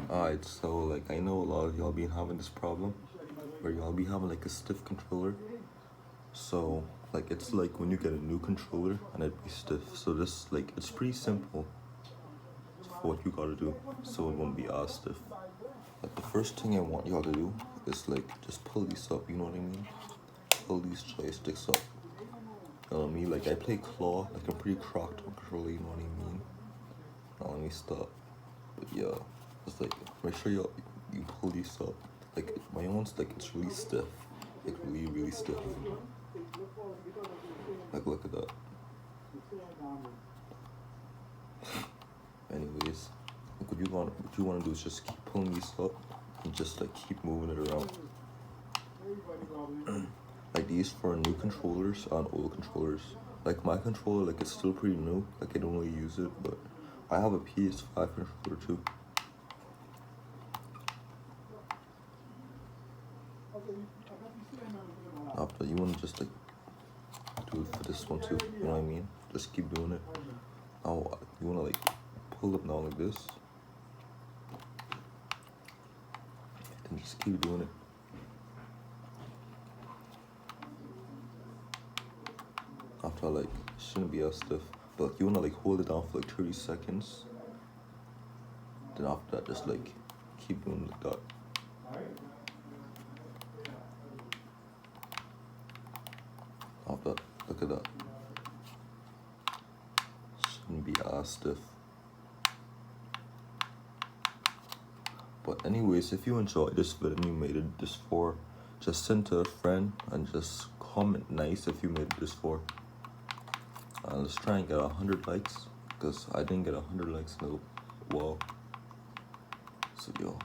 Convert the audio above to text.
Alright, so like I know a lot of y'all be having this problem where y'all be having like a stiff controller. So like it's like when you get a new controller and it be stiff. So this like it's pretty simple for what you gotta do so it won't be as stiff. Like the first thing I want y'all to do is like just pull these up, you know what I mean? Pull these joysticks up. You know what I mean? Like I play claw, like I'm pretty crocked on controller, you know what I mean? Now let me stop. But yeah, just like make sure you pull these up. Like my one's like it's really stiff, like really stiff. Like look at that. Anyways, like what you want to do is just keep pulling these up and just like keep moving it around. Like these for new controllers and old controllers. Like my controller, like it's still pretty new. Like I don't really use it, but I have a PS5 controller too. After you want to just like do it for this one too. You know what I mean? Just keep doing it. Now you want to like pull up now like this, and just keep doing it. After like it shouldn't be as stiff, but like, you want to like hold it down for like 30 seconds. Then after that, just like keep doing like that. After that, look at that. Shouldn't be as stiff. But anyways, if you enjoyed this video and you made it this far, just send to a friend and just comment nice if you made it this far. Let's try and get 100 likes, because I didn't get 100 likes in a while. So yo.